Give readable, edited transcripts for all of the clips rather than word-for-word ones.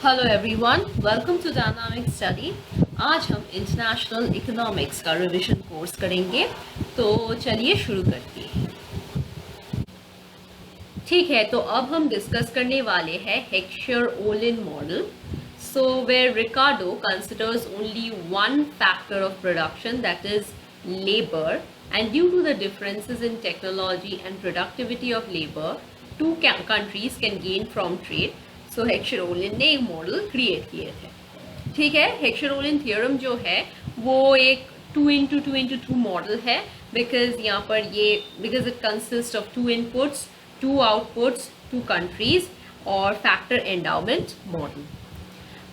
Hello everyone, welcome to dynamic study. आज हम international economics का रिवीजन कोर्स करेंगे, तो चलिए शुरू करते हैं। ठीक है, तो अब हम डिस्कस करने वाले हैं Heckscher Ohlin model. So where Ricardo considers only one factor of production, that is labor, and due to the differences in technology and productivity of labor, two countries can gain from trade. So हेक्सचर-ओलिन ने एक model create किए थे। ठीक है, हेक्सचर-ओलिन theorem जो है वो एक 2x2 मॉडल है, बिकॉज यहाँ पर because it consist of 2 inputs, 2 outputs, 2 countries और फैक्टर एंडाउमेंट मॉडल।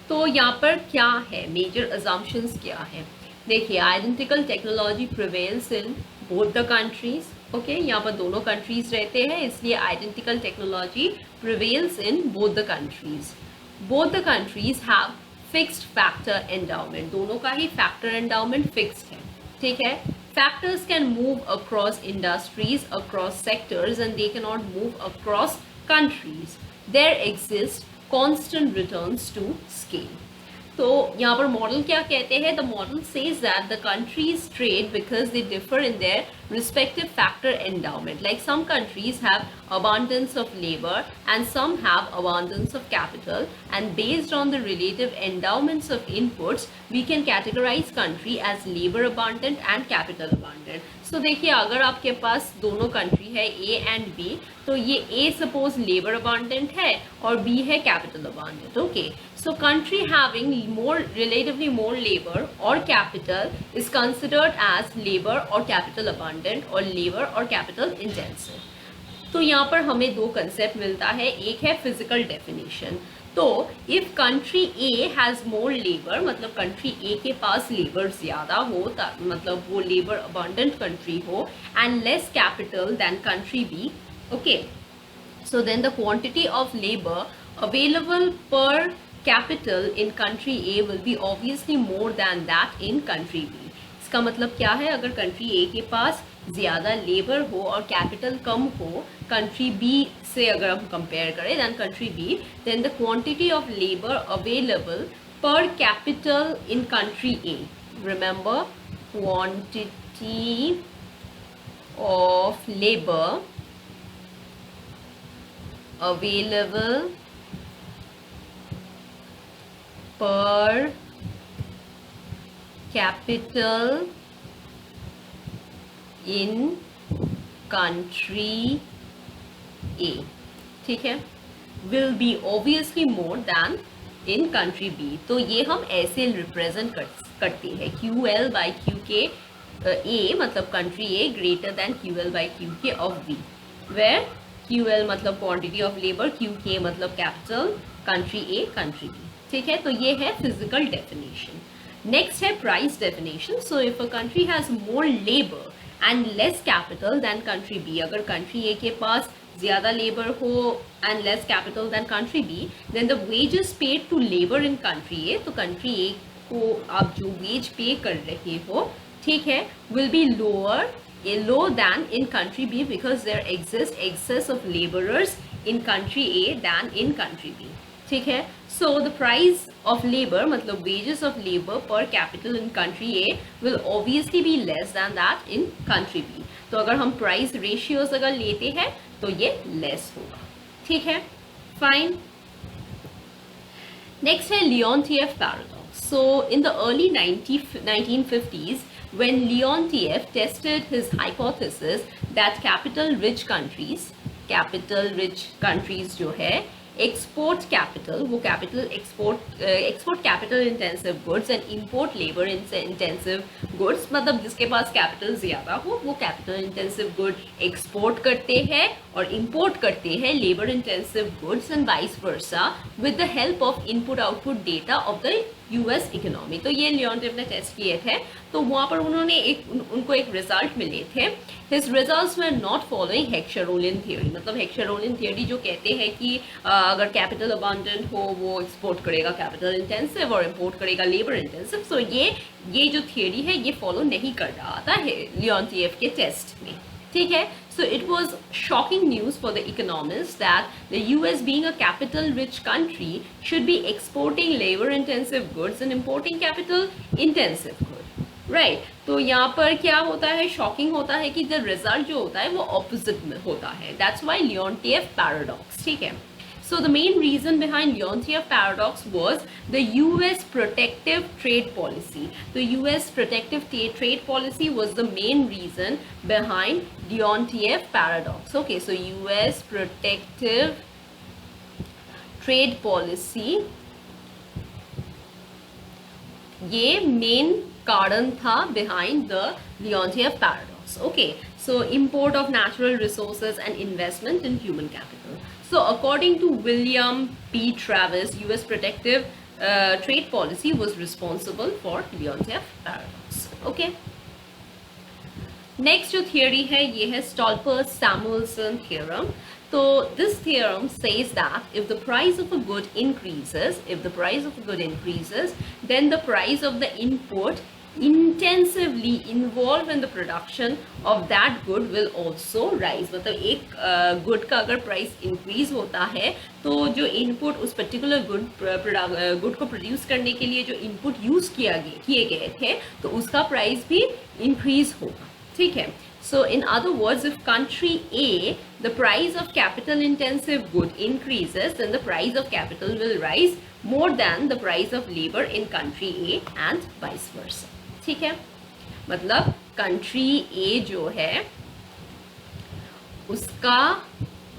तो यहाँ पर क्या है, मेजर अजम्पशंस क्या है? देखिए, identical technology prevails in both the countries. Okay, यहाँ पर दोनों कंट्रीज रहते हैं, इसलिए identical technology prevails in both the countries. Both the countries have fixed factor endowment, दोनों का ही फैक्टर एंडाउमेंट फिक्स्ड है। ठीक है, factors can move across industries, across sectors, and they can not move across countries. There exist constant returns to scale. तो यहाँ पर model क्या कहते हैं? The model says that the countries trade because they differ in their respective factor endowment. Like some countries have abundance of labor and some have abundance of capital, and based on the relative endowments of inputs we can categorize country as labor abundant and capital abundant. So देखिए, अगर आपके पास दोनों country है A and B, तो ये A suppose labour abundant है और B है capital abundant. Okay, so country having relatively more labor or capital is considered as labor or capital abundant और लेबर और कैपिटल इंटेंसिव। तो यहाँ पर हमें दो कंसेप्ट मिलता है, एक है फिजिकल डेफिनेशन। तो if country A has more labour, मतलब कंट्री ए के पास लेबर ज्यादा हो, मतलब वो लेबर अबंडेंट कंट्री हो, and less capital than country B, okay, so then the quantity of labour available per capital in country A will be obviously more than that in country B. इसका मतलब क्या है? अगर country A के पास ज़्यादा labour हो और कैपिटल कम हो कंट्री बी से, अगर हम कंपेयर करें than country B, then the quantity of labour available per capital in country A, remember, quantity of labour available per capital in country A, ठीक है, will be obviously more than in country B. तो ये हम ऐसे represent करते हैं, QL by QK A, मतलब country A greater than QL by QK of B, where QL मतलब क्वांटिटी ऑफ लेबर, QK मतलब capital, country A country B. ठीक है, तो ये है फिजिकल डेफिनेशन। नेक्स्ट है price definition. So if a country has more labour and less capital than country B, अगर country A के पास ज़्यादा लेबर हो and less capital than country B, then the wages paid to labour in country ए, तो country ए को आप जो veg पे कर रहे हो, ठीक है, will B low than in country B because there exists excess of laborers in country A than in country B. ठीक है, so the price of labor मतलब wages of labor per capital in country A will obviously be less than that in country B. तो अगर हम price ratios अगर लेते हैं तो ये less होगा। ठीक है, fine. Next है Leontief paradox. So in the early 1950s, when Leontief tested his hypothesis that capital rich countries जो है एक्सपोर्ट कैपिटल, वो capital export capital intensive goods and import labour intensive goods, मतलब जिसके पास capital ज़्यादा हो वो capital intensive good export करते हैं और इंपोर्ट करते हैं labour intensive goods and vice versa with the help of input output data of the US economy. तो ये लियोनटिफ ने टेस्ट किए थे, तो वहाँ पर उन्होंने उनको एक रिजल्ट मिले थे। His results were not following Heckscher Ohlin theory, मतलब हेक्सचर-ओलिन थियोरी जो कहते हैं कि अगर कैपिटल अबांडेंट हो वो एक्सपोर्ट करेगा कैपिटल इंटेंसिव और इंपोर्ट करेगा लेबर इंटेंसिव। सो ये जो थियोरी है ये फॉलो नहीं कर रहा था लियोनटिफ के टेस्ट में। ठीक है, So it was shocking news for the economists that the US, being a capital rich country, should be exporting labor intensive goods and importing capital intensive goods. Right तो यहाँ पर क्या होता है, शॉकिंग होता है कि द रिजल्ट जो होता है वो ऑपोजिट में होता है. That's why Leontief paradox. ठीक है. So the main reason behind Leontief paradox was the US protective trade policy. The US protective trade policy was the main reason behind Leontief paradox. Okay, so US protective trade policy, ये main कारण था behind the Leontief paradox. Okay, so import of natural resources and investment in human capital. So according to William P. Travis, US protective trade policy was responsible for Leontief paradox. Okay. Next जो theory है ये है Stolper-Samuelson theorem. So this theorem says that if the price of a good increases, then the price of the input intensively involved in the production of that good will also rise. मतलब एक good का अगर price increase होता है तो जो input उस particular good को प्रोड्यूस करने के लिए जो इनपुट यूज किए गए थे तो उसका प्राइस भी इंक्रीज होगा. ठीक है. So in other words, if country A, the price of capital intensive good increases, then the price of capital will rise more than the price of labor in country A and vice versa. ठीक है. मतलब country ए जो है उसका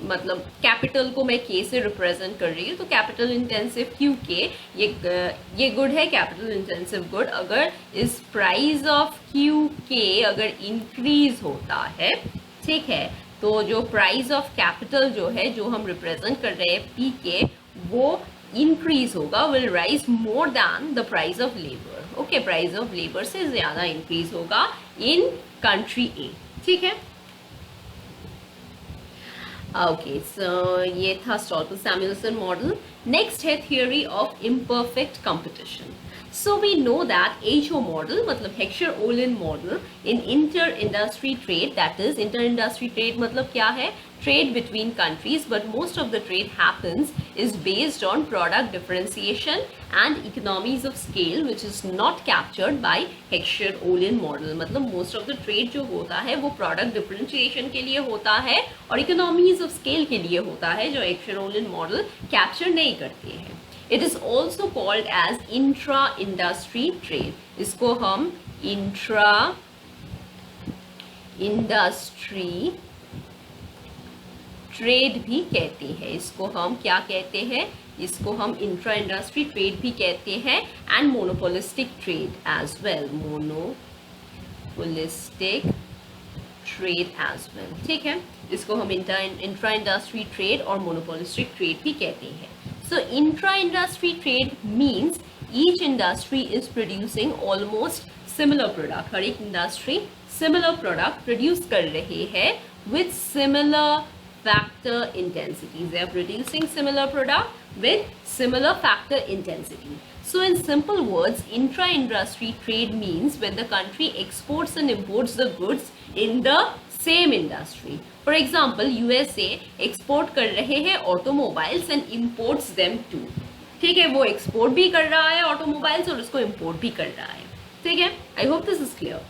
मतलब capital को मैं के से रिप्रेजेंट कर रही हूँ तो कैपिटल इंटेंसिव क्योंकि ये गुड है कैपिटल इंटेंसिव गुड. अगर इस प्राइस ऑफ क्यू के अगर इंक्रीज होता है, ठीक है, तो जो प्राइस ऑफ कैपिटल जो है जो हम रिप्रेजेंट कर रहे हैं पी के वो इंक्रीज होगा, will rise more than the price of labour. Okay, price of labour से ज्यादा इंक्रीज होगा इन कंट्री ए. ठीक है. ओके, सो ये था Stolper-Samuelson मॉडल. नेक्स्ट है theory of imperfect competition. So we know that HO model मतलब Heckscher-Ohlin model in inter-industry trade, that is inter-industry trade मतलब क्या है, trade between countries, but most of the trade happens is based on product differentiation and economies of scale, which is not captured by Heckscher-Ohlin model. मतलब most of the trade जो होता है वो product differentiation के लिए होता है और economies of scale के लिए होता है जो Heckscher-Ohlin model capture नहीं करते हैं. It is also called as intra-industry trade. इसको हम intra-industry trade भी कहते हैं. इसको हम क्या कहते हैं? इसको हम intra-industry trade भी कहते हैं and monopolistic trade as well. Monopolistic trade as well. ठीक है. इसको हम intra-industry trade और monopolistic trade भी कहते हैं. So intra-industry trade means each industry is producing almost similar product. हर एक industry similar product produce कर रहे हैं with similar factor intensities. They are producing similar product with similar factor intensity. So in simple words, intra-industry trade means when the country exports and imports the goods in the same industry. For example, USA export कर रहे हैं automobiles and imports them too. ठीक है, वो export भी कर रहा है automobiles और उसको import भी कर रहा है. ठीक है, I hope this is clear.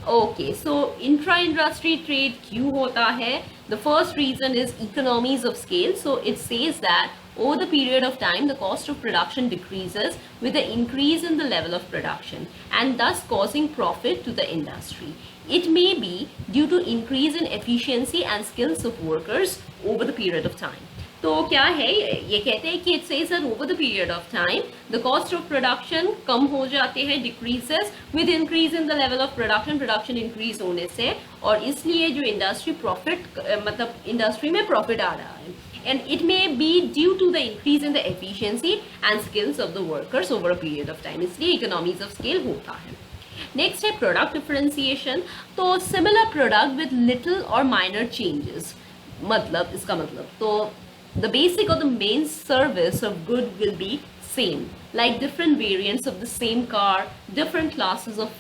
Okay, so intra-industry trade क्यों होता है? The first reason is economies of scale. So it says that over the period of time, the cost of production decreases with the increase in the level of production and thus causing profit to the industry. It may be due to increase in efficiency and skills of workers over the period of time. तो क्या है ये कहते हैं कि it says that over the period of time the cost of production कम हो जाते हैं, decreases with increase in the level of production increase होने से, और इसलिए जो industry profit मतलब industry में profit आ रहा है. And it may be due to the increase in the efficiency and skills of the workers over a period of time. इसलिए economies of scale होता है. Next है product differentiation. तो similar product with little or minor changes. मतलब इसका मतलब तो the basic or the main service of good will be same. Like different variants of the same car, different classes of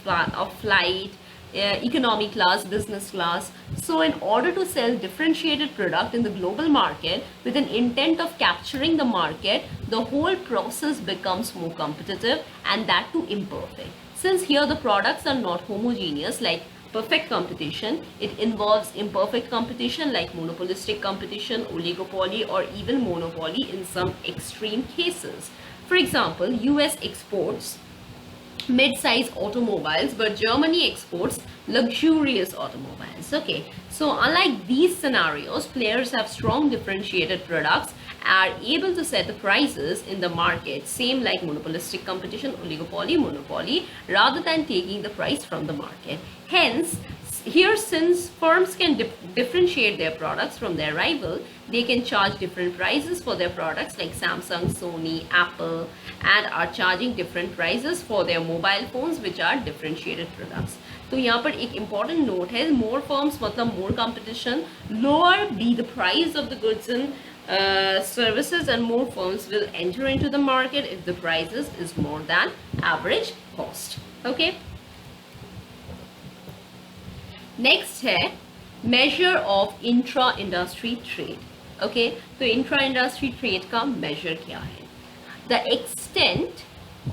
flight, economy class, business class. So in order to sell differentiated product in the global market with an intent of capturing the market, the whole process becomes more competitive, and that too imperfect. Since here the products are not homogeneous like perfect competition, it involves imperfect competition like monopolistic competition, oligopoly, or even monopoly in some extreme cases. For example, US exports mid-size automobiles, but Germany exports luxurious automobiles. Okay, so unlike these scenarios, players have strong differentiated products, are able to set the prices in the market, same like monopolistic competition, oligopoly, monopoly, rather than taking the price from the market. Hence, here, since firms can differentiate their products from their rival, they can charge different prices for their products like Samsung, Sony, Apple, and are charging different prices for their mobile phones, which are differentiated products. तो यहाँ पर एक important note है, more firms मतलब more competition, lower be the price of the goods and services, and more firms will enter into the market if the prices is more than average cost. Okay. Next है measure of intra industry trade. Okay, तो intra industry trade का measure क्या है? The extent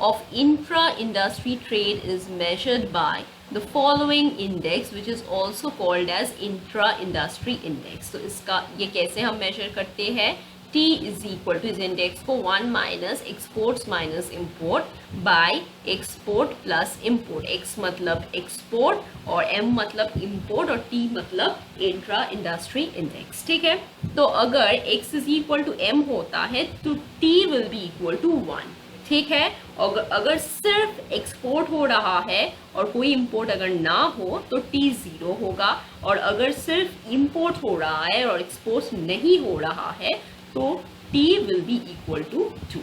of intra-industry trade is measured by the following index, which is also called as intra-industry index. तो इसका ये कैसे हम measure करते हैं? T is equal to इस index को 1 minus exports minus import by export plus import. X मतलब export और M मतलब import और T मतलब intra-industry index. ठीक है, तो अगर X is equal to M होता है तो T will be equal to 1. ठीक है, और अगर सिर्फ एक्सपोर्ट हो रहा है और कोई इंपोर्ट अगर ना हो तो T 0 होगा, और अगर सिर्फ इंपोर्ट हो रहा है और एक्सपोर्ट नहीं हो रहा है तो T will be equal to 2.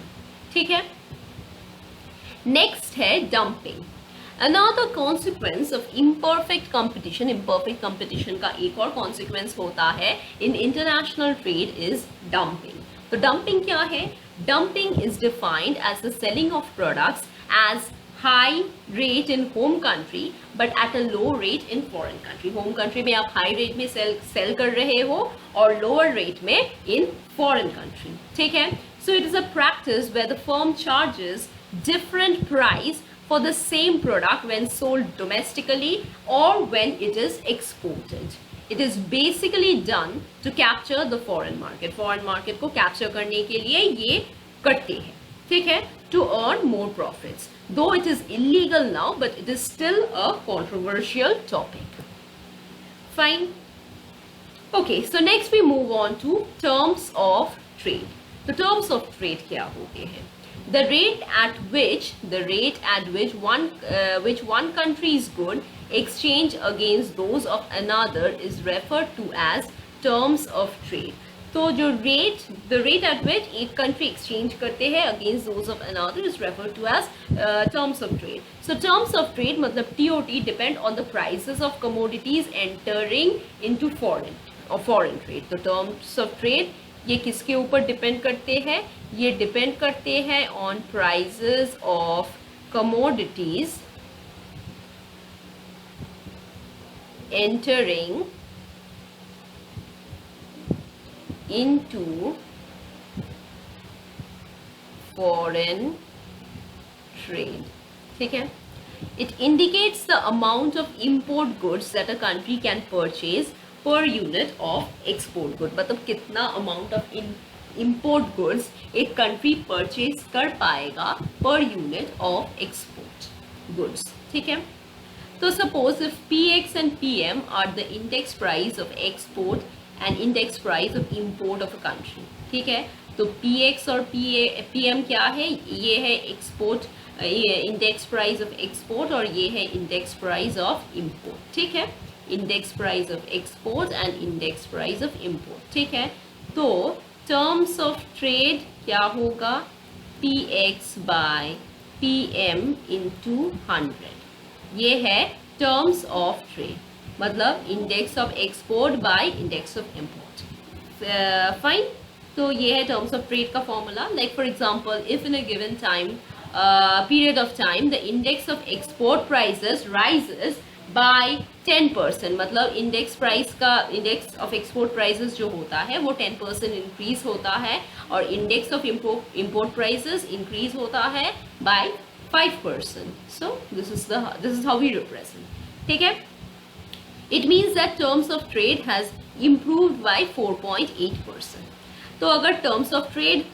ठीक है, नेक्स्ट है dumping. Another consequence of imperfect competition, imperfect competition का एक और consequence होता है in international trade is dumping. तो dumping क्या है? Dumping is defined as the selling of products as high rate in home country but at a low rate in foreign country. Home country में आप high rate में sell कर रहे हो और lower rate में in foreign country. ठीक है? So it is a practice where the firm charges different price for the same product when sold domestically or when it is exported. It is basically done to capture the foreign market. Foreign market को capture करने के लिए ये करते हैं. ठीक है? To earn more profits. Though it is illegal now, but it is still a controversial topic. Fine. Okay, so next we move on to terms of trade. The terms of trade क्या होते हैं? The rate at which one country's good exchange against those of another is referred to as terms of trade. तो जो the rate at which एक country exchange करते हैं against those of another is referred to as terms of trade. So terms of trade मतलब TOT depend on the prices of commodities entering into foreign trade. तो terms of trade ये किसके ऊपर depend करते हैं? ये डिपेंड करते हैं on prices of commodities entering into foreign trade. ठीक है, it indicates the amount of import goods that a country can purchase per unit of export good. मतलब कितना अमाउंट ऑफ import goods एक कंट्री परचेज कर पाएगा पर unit of export goods. ठीक है, तो suppose if PX and PM are the index price of export and index price of import of a country. ठीक है, तो PX और PM क्या है? ये है एक्सपोर्ट, ये इंडेक्स प्राइस ऑफ एक्सपोर्ट, और ये है इंडेक्स प्राइस ऑफ इंपोर्ट. ठीक है, index price of export and index price of import. ठीक है, तो टर्म्स ऑफ ट्रेड क्या होगा? PX by PM into 100. ये है टर्म्स ऑफ ट्रेड, मतलब index of export by index of import. Fine, तो ये है टर्म्स ऑफ ट्रेड का formula. Like for example, if in a given time period of time the index of export prices rises by 10%, मतलब index price का, index of export prices जो होता है वो 10% इंक्रीज होता है, और index of import prices increase होता है by 5%. So this is how we represent. ठीक है. It means that terms of trade has improved by 4.8%. तो अगर टर्म्स ऑफ ट्रेड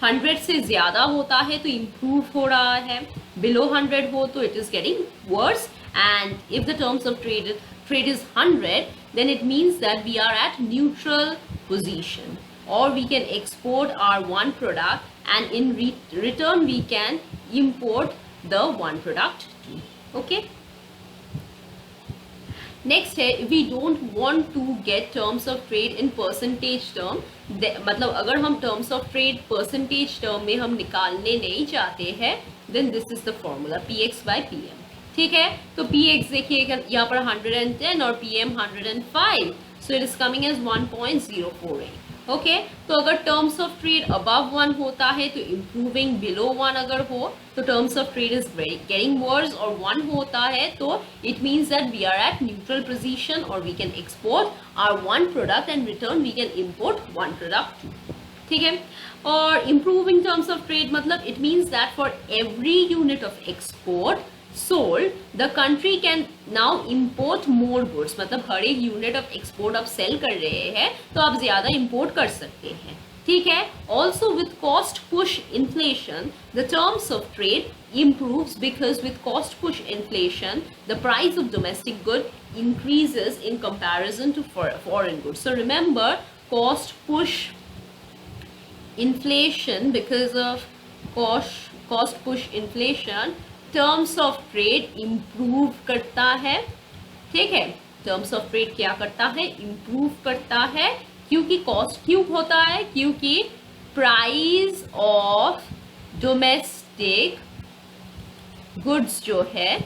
100 से ज्यादा होता है तो इम्प्रूव हो रहा है, बिलो 100 हो तो it is getting verse. And if the terms of trade is 100, then it means that we are at neutral position, or we can export our one product and in return we can import the one product too. Okay. Next है, we don't want to get terms of trade in percentage term. मतलब अगर हम terms of trade percentage term में हम निकालने नहीं चाहते हैं, then this is the formula px by pm. ठीक है. तो px देखिए यहाँ पर 110 और pm 105, so it is coming as 1.048. Okay. तो अगर टर्म्स ऑफ ट्रेड अबव 1 होता है तो इम्प्रूविंग, बिलो 1 अगर हो तो terms of trade is getting worse, और 1 होता है तो it means that we are at neutral position, और we can export our one product and return we can import one product. ठीक है. और इम्प्रूविंग टर्म्स ऑफ ट्रेड मतलब it means that for every unit of export sold, the country can now import more goods. मतलब हर एक unit of export आप cell कर रहे हैं तो आप ज्यादा इंपोर्ट कर सकते हैं. ठीक है. Also with cost push inflation, the terms of trade improves because with cost push inflation, the price of domestic good increases in comparison to foreign goods. So remember, cost push inflation, because of cost push inflation, terms of trade improve करता है. ठीक है. Terms of trade क्या करता है? Improve करता है. क्योंकि कॉस्ट क्यों होता है? क्योंकि प्राइस ऑफ डोमेस्टिक गुड्स जो है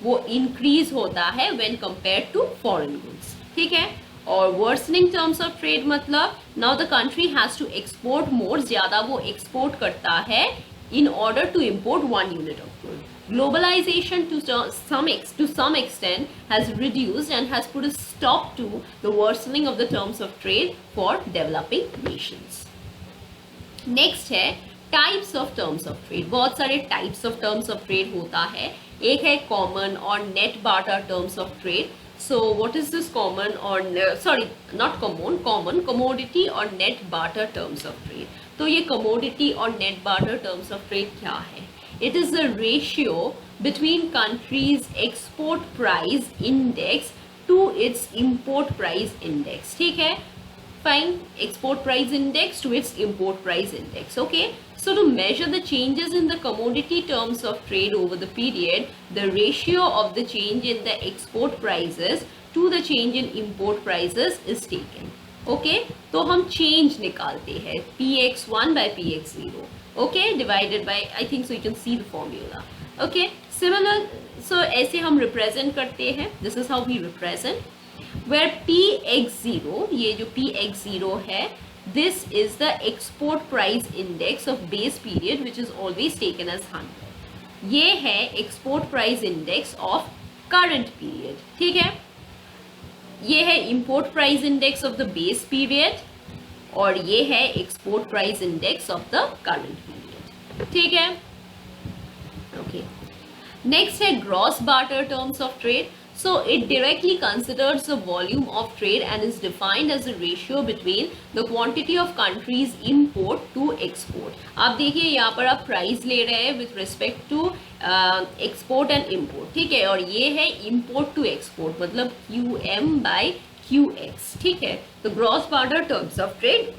वो इंक्रीज होता है when compare to foreign goods. ठीक है. और वर्सनिंग टर्म्स ऑफ ट्रेड मतलब now the country has to export more, ज्यादा वो एक्सपोर्ट करता है in order to import one unit of good. Globalization to some extent has reduced and has put a stop to the worsening of the terms of trade for developing nations. Next है types of terms of trade. बहुत सारे types of terms of trade होता है. एक है common और net barter terms of trade. So what is this common or not common, commodity और net barter terms of trade. तो ये commodity और net barter terms of trade क्या है? It is the ratio between countries' export price index to its import price index. ठीक है. Fine. Export price index to its import price index. Okay. So to measure the changes in the commodity terms of trade over the period, the ratio of the change in the export prices to the change in import prices is taken. Okay. तो हम change निकालते हैं px1 by px0. Okay. Divided by, I think so you can see the formula. Okay. Similar, so ऐसे हम represent करते हैं. This is how we represent, where px0, ये जो px0 है, this is the export price index of base period which is always taken as 100. ये है export price index of current period. ठीक है. ये है import price index of the base period, और ये है export price index of the current period. ठीक है. ओके. नेक्स्ट है gross barter terms of trade. So it directly considers the volume of trade and is defined as a ratio between the quantity of countries import to export. आप देखिए यहाँ पर आप price ले रहे हैं with respect to export and import. ठीक है. और ये है import to export, मतलब QM by QX. ठीक है. तो gross barter terms of trade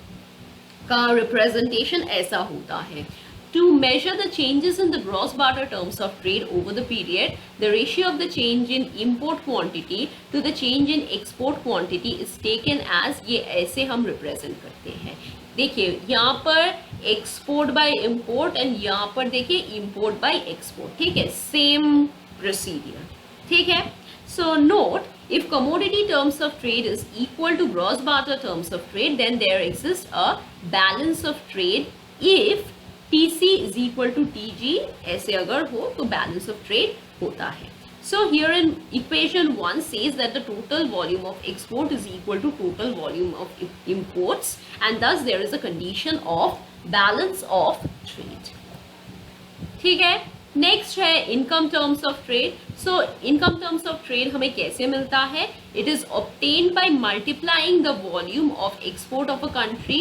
का रिप्रेजेंटेशन ऐसा होता है. To measure the changes in the gross barter terms of trade over the period, the ratio of the change in import quantity to the change in export quantity is taken as, ये ऐसे हम represent करते हैं. देखिए यहाँ पर export by import and यहाँ पर देखिए import by export. ठीक है. Same procedure. ठीक है. So note, if commodity terms of trade is equal to gross barter terms of trade, then there exists a balance of trade if TC is equal to TG. ऐसे अगर हो तो balance of trade होता है. So here in equation 1 says that the total volume of export is equal to total volume of imports, and thus there is a condition of balance of trade. ठीक है, next है income terms of trade. So income terms of trade हमें कैसे मिलता है? It is obtained by multiplying the volume of export of a country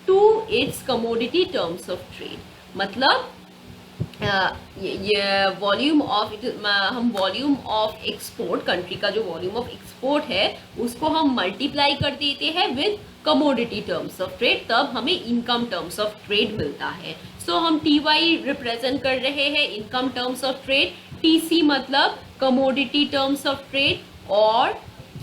to its commodity terms of trade. मतलब ये volume of हम वॉल्यूम ऑफ एक्सपोर्ट, कंट्री का जो volume of export है उसको हम मल्टीप्लाई कर देते हैं with commodity terms of trade, तब हमें इनकम टर्म्स ऑफ ट्रेड मिलता है. सो हम TY रिप्रेजेंट कर रहे हैं income terms of trade, TC मतलब कमोडिटी टर्म्स ऑफ ट्रेड, और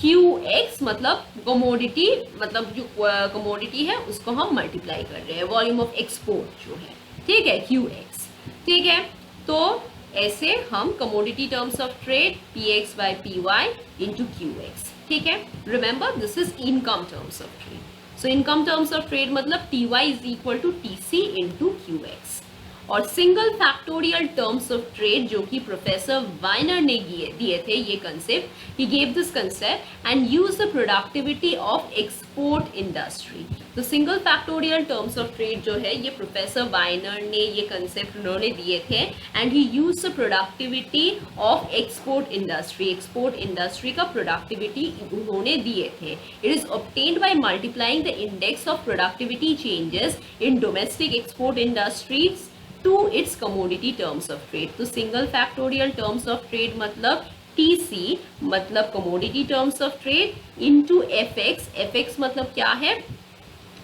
QX मतलब कमोडिटी, मतलब जो कमोडिटी है उसको हम मल्टीप्लाई कर रहे हैं वॉल्यूम ऑफ एक्सपोर्ट जो है. ठीक है, QX. ठीक है, तो ऐसे हम commodity terms of trade PX by PY into QX. ठीक है, remember this is income terms of trade. So income terms of trade मतलब TY is equal to TC into QX. और single factorial terms of trade जो कि professor Viner ने दिए थे, ये concept, he gave this concept and use the productivity of export industry. तो single factorial terms of trade जो है ये प्रोफेसर वाइनर ने ये कंसेप्ट उन्होंने दिए थे, and he use the productivity of export industry. Export industry का प्रोडक्टिविटी उन्होंने दिए थे. It is obtained by multiplying the index of productivity changes in domestic export industries to its commodity terms of trade. तो single factorial terms of trade मतलब TC मतलब commodity terms of trade into FX. FX मतलब क्या है?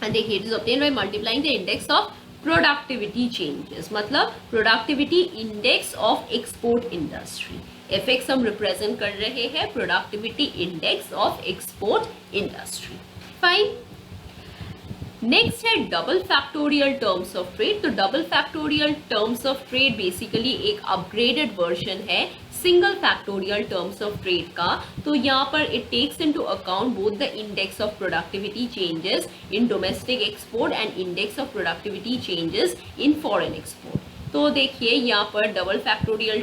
देखिए, it is obtained by multiplying the index of productivity changes, मतलब productivity index of export industry. FX हम represent कर रहे हैं productivity index of export industry. Fine. Next है double factorial terms of trade. तो double factorial terms of trade basically एक upgraded version है single factorial terms of trade का. तो यहाँ पर it takes into account both the index of productivity changes in domestic export and index of productivity changes in foreign export. तो देखिए यहाँ पर double factorial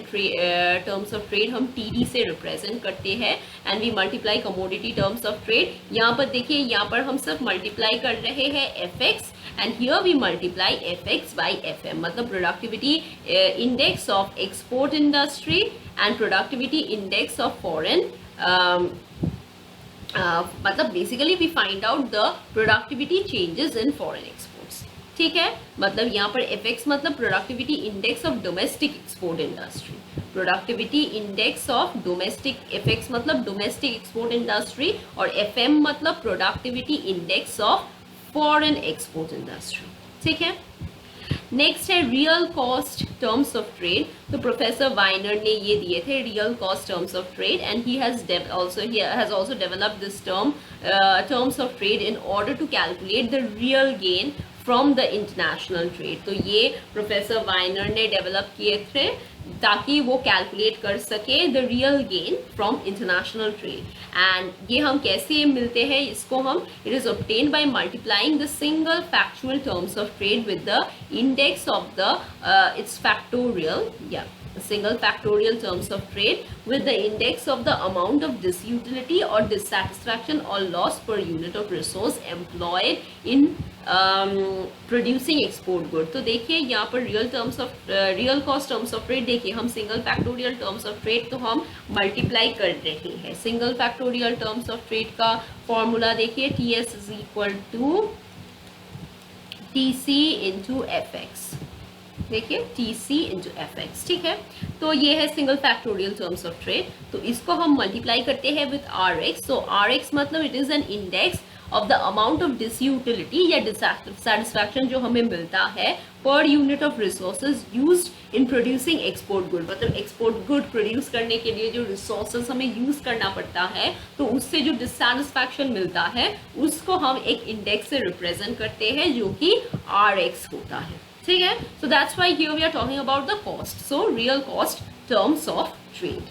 terms of trade हम TD से रिप्रेजेंट करते हैं and we multiply commodity terms of trade. यहाँ पर देखिए, यहाँ पर हम सब मल्टीप्लाई कर रहे हैं FX and here we multiply FX by FM, मतलब productivity index of export industry and productivity index of foreign. मतलब basically we find out the productivity changes in foreign exports. ठीक है, मतलब यहाँ पर FX मतलब productivity index of domestic export industry, productivity index of domestic, FX मतलब domestic export industry, और FM मतलब productivity index of foreign export industry. ठीक है, नेक्स्ट है real cost terms of trade. तो प्रोफेसर वाइनर ने ये दिए थे real cost terms of trade, and he has also developed this terms of trade in order to calculate the real gain from the international trade. तो ये professor Viner ने develop किए थे ताकि वो कैलकुलेट कर सके the real gain from international trade. And ये हम कैसे मिलते हैं इसको हम, it is obtained by multiplying the single factual terms of trade with the index of the it's factorial, या single factorial terms of trade with the index of the amount of disutility or dissatisfaction or loss per unit of resource employed in producing export good. तो देखिए यहाँ पर real cost terms of trade, देखिए हम single factorial terms of trade तो हम multiply कर रहे हैं. Single factorial terms of trade का फॉर्मूला देखिए, TS is equal to TC into FX. देखिए TC इंटू FX. ठीक है, तो ये है single factorial terms of trade. तो इसको हम मल्टीप्लाई करते हैं विद RX. तो RX मतलब it is an index of the amount of disutility या डिससेटिस्फैक्शन जो हमें मिलता है पर unit of resources used in producing export good. मतलब एक्सपोर्ट गुड प्रोड्यूस करने के लिए जो रिसोर्सेज हमें यूज करना पड़ता है, तो उससे जो डिससेटिस्फैक्शन मिलता है उसको हम एक इंडेक्स से रिप्रेजेंट करते हैं जो कि RX होता है. ठीक है, so that's why here we are talking about the cost. So real cost terms of trade.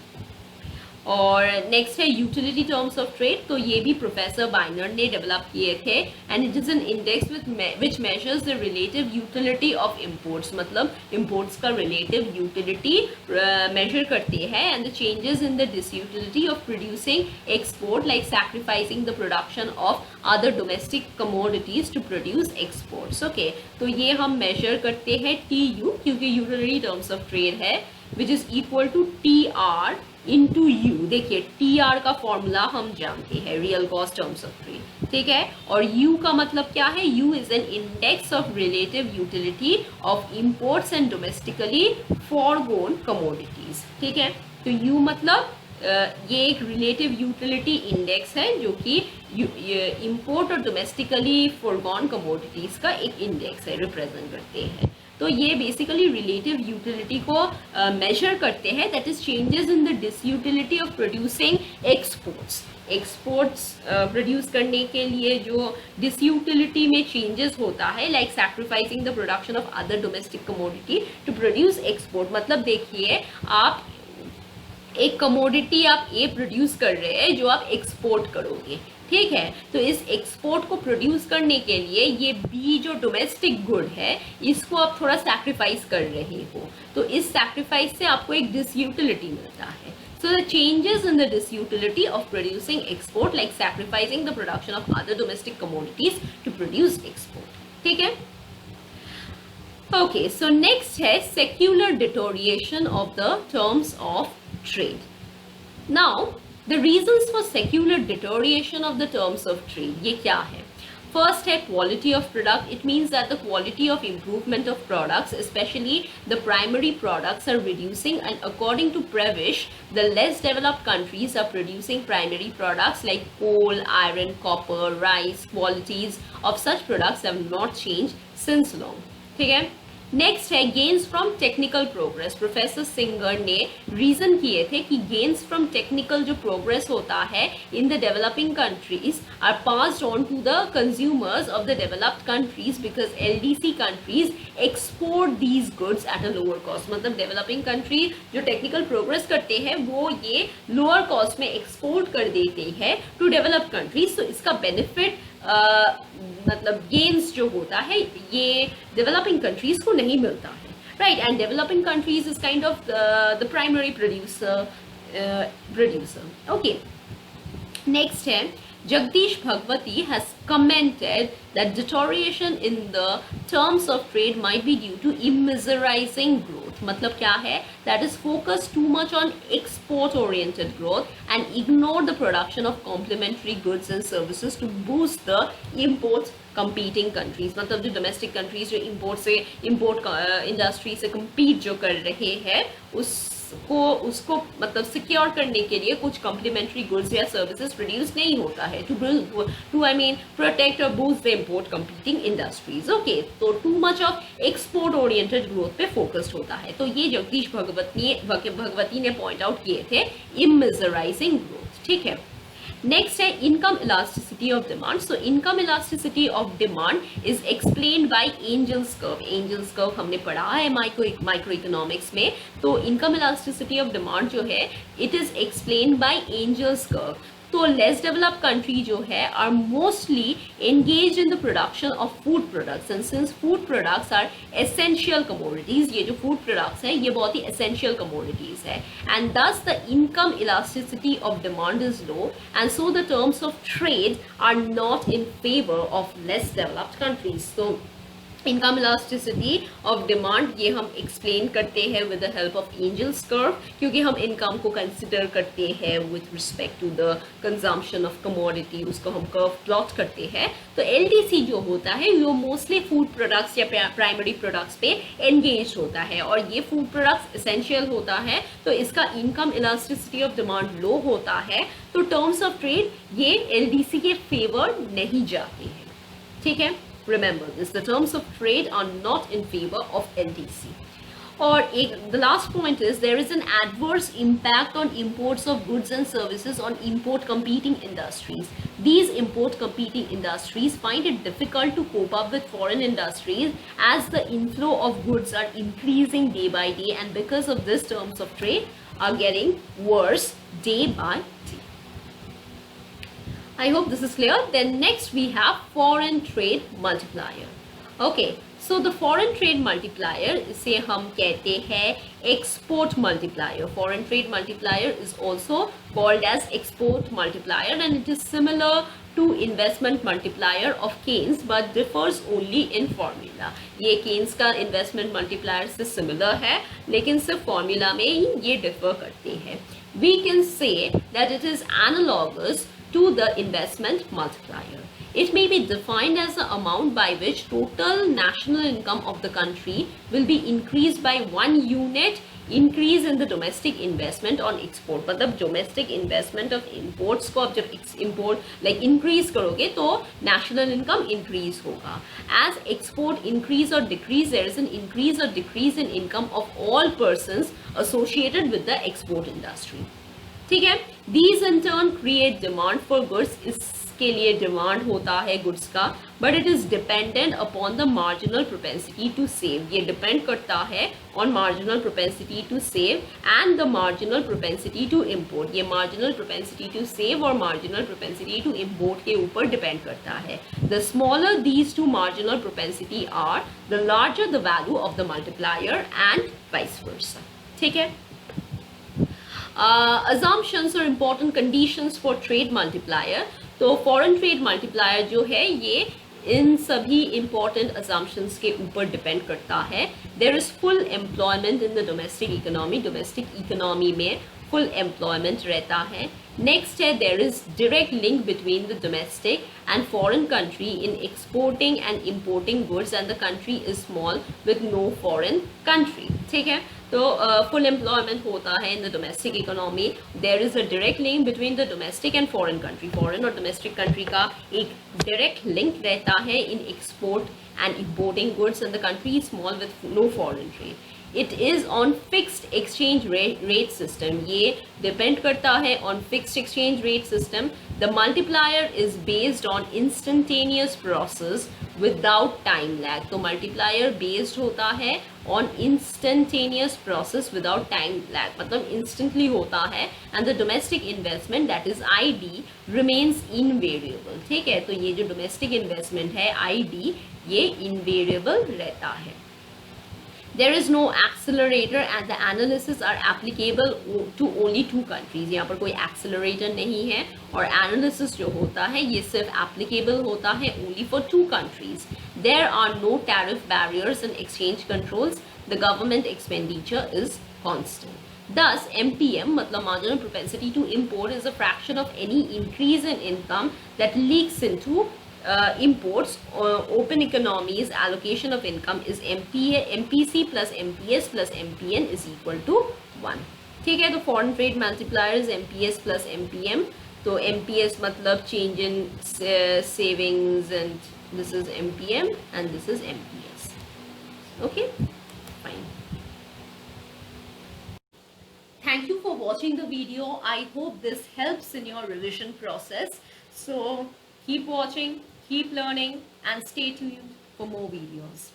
और नेक्स्ट है यूटिलिटी टर्म्स ऑफ ट्रेड, तो ये भी प्रोफेसर बाइनर ने डेवलप किए थे, and it is an index which measures the relative utility of imports, मतलब imports का रिलेटिव यूटिलिटी मेजर करती है, and the changes in the disutility of producing export like sacrificing the production of other domestic commodities to produce exports. Okay, तो ये हम major करते हैं TU, क्योंकि यूटिलिटी टर्म्स ऑफ ट्रेड है which is equal to TR into U. देखिए TR का formula हम जानते हैं, real cost terms of trade, ठीक है, और U का मतलब क्या है, U is an index of relative utility of imports and domestically forgone commodities, ठीक है। तो U मतलब ये एक रिलेटिव यूटिलिटी इंडेक्स है जो कि इंपोर्ट और डोमेस्टिकली फॉरगॉन कमोडिटीज का एक इंडेक्स है, रिप्रेजेंट करते हैं। तो ये बेसिकली रिलेटिव यूटिलिटी को मेजर करते हैं, that is changes in the disutility of producing exports produce करने के लिए जो डिसयूटिलिटी में चेंजेस होता है, like sacrificing the production of other domestic commodity to produce export. मतलब देखिए, आप एक कमोडिटी आप ए प्रोड्यूस कर रहे हैं जो आप एक्सपोर्ट करोगे, ठीक है, तो इस एक्सपोर्ट को प्रोड्यूस करने के लिए ये बी जो डोमेस्टिक गुड है इसको आप थोड़ा सैक्रिफाइस कर रहे हो, तो इस सैक्रिफाइस से आपको एक डिसयूटिलिटी मिलता है। So the changes in the disutility of producing export like sacrificing the production of other domestic commodities to produce export, ठीक है। Okay, so next है secular deterioration of the terms of trade. Now the reasons for secular deterioration of the terms of trade ये क्या है? First है quality of product. It means that the quality of improvement of products, especially the primary products, are reducing, and according to Prevish, the less developed countries are producing primary products like coal, iron, copper, rice. Qualities of such products have not changed since long. ठीक है। Next है gains from technical progress. Professor Singer ने reason किए थे कि gains from technical जो progress होता है in the developing countries are passed on to the consumers of the developed countries because LDC countries export these goods at a lower cost. मतलब developing country जो technical progress करते हैं वो ये lower cost में export कर देते हैं टू डेवलप्ड कंट्रीज, तो इसका बेनिफिट मतलब गेन्स जो होता है ये डेवलपिंग कंट्रीज को नहीं मिलता है, right, and developing countries is kind of the primary producer. Okay, next है Jagdish Bhagwati has commented that deterioration in the terms of trade might be due to immeasurizing growth. मतलब क्या है? That is focus too much on export oriented growth and ignore the production of complementary goods and services to boost the imports competing countries. मतलब जो domestic countries जो import industry से compete जो कर रहे हैं उसको मतलब सिक्योर करने के लिए कुछ कॉम्प्लीमेंट्री गुड्स या सर्विसेज प्रोड्यूस नहीं होता है टू आई मीन प्रोटेक्ट और boost the import competing industries. Okay, तो too much of export oriented growth पे फोकस्ड होता है, तो ये जगदीश भगवती ने पॉइंट आउट किए थे इमेजराइजिंग ग्रोथ, ठीक है। नेक्स्ट है income elasticity of demand. So income elasticity of demand is explained by Engel's curve. Engel's curve हमने पढ़ा है माइक्रो इकोनॉमिक्स में, तो इनकम इलास्टिसिटी ऑफ डिमांड जो है it is explained by Engel's curve. तो लेस डेवलप्ड कंट्री जो है are mostly engage in the production of food products, and since food products are essential commodities, ये जो food products हैं ये बहुत ही एसेंशियल कमोडिटीज है, and thus the income elasticity of demand is low, and so the terms of trade are not in favour of less developed countries. तो income elasticity of demand ये हम explain करते हैं with the help of Engel's curve, क्योंकि हम income को consider करते हैं with respect to the consumption of commodity, उसको हम कर्व प्लॉट करते हैं। तो LDC जो होता है वो मोस्टली फूड प्रोडक्ट्स या प्राइमरी प्रोडक्ट्स पे एंगेज होता है, और ये फूड प्रोडक्ट्स एसेंशियल होता है, तो इसका इनकम इलास्टिसिटी ऑफ डिमांड लो होता है, तो टर्म्स ऑफ ट्रेड ये LDC के फेवर नहीं जाते हैं, ठीक है। Remember this, the terms of trade are not in favor of LDC. और the last point is there is an adverse impact on imports of goods and services on import competing industries. These import competing industries find it difficult to cope up with foreign industries as the inflow of goods are increasing day by day, and because of this terms of trade are getting worse day by day. I hope this is clear. Then next we have foreign trade multiplier. Okay, so the foreign trade multiplier, इसे हम कहते हैं export multiplier. Foreign trade multiplier is also called as export multiplier, and it is similar to investment multiplier of Keynes but differs only in formula. ये Keynes का investment multiplier से similar है, लेकिन सिर्फ formula में ही ये differ करते हैं. We can say that it is analogous to the investment multiplier. It may be defined as the amount by which total national income of the country will be increased by 1 unit increase in the domestic investment on export. मतलब domestic investment of imports को आप जब import like increase करोगे तो national income increase होगा. As export increase or decrease, there is an increase or decrease in income of all persons associated with the export industry. ठीक है, these in turn create demand for goods. इसके लिए demand होता है goods का, but it is dependent upon the marginal propensity to save. ये depend करता है on marginal propensity to save and the marginal propensity to import. ये marginal propensity to save और मार्जिनल प्रोपेंसिटी टू इम्पोर्ट के ऊपर depend करता है. The smaller these two marginal propensity are, the larger the value of the multiplier and vice versa. ठीक है. Assumptions और important conditions for trade multiplier. तो foreign trade multiplier जो है ये इन सभी important assumptions के ऊपर डिपेंड करता है. There is full employment in the domestic economy. Domestic economy में full employment रहता है. Next है there is direct link between the domestic and foreign country in exporting and importing goods, and the country is small with no foreign country. ठीक है. तो full employment होता है in the domestic economy. There is a direct link between the domestic and foreign country. Foreign और domestic country का एक direct link रहता है in export and importing goods, and the country is small with no foreign trade. It is on fixed exchange rate system. ये depend करता है on fixed exchange rate system. The multiplier is based on instantaneous process without time lag. तो multiplier based होता है on instantaneous process without time lag. मतलब instantly होता है, and the domestic investment that is ID remains invariable. ठीक है. तो ये जो domestic investment है ID ये invariable रहता है. There is no accelerator and the analysis are applicable to only 2 countries. यहाँ पर कोई accelerator नहीं है और analysis जो होता है ये सिर्फ applicable होता है only for 2 countries. There are no tariff barriers and exchange controls. The government expenditure is constant. Thus, MPM, मतलब marginal propensity to import, is a fraction of any increase in income that leaks into imports. Open economies allocation of income is MPC plus MPS plus MPN is equal to 1. ठीक है. तो foreign trade multiplier is MPS plus MPM. तो MPS मतलब change in savings, and this is MPM and this is MPS. Okay, fine. Thank you for watching the video. I hope this helps in your revision process. So keep watching, keep learning, and stay tuned for more videos.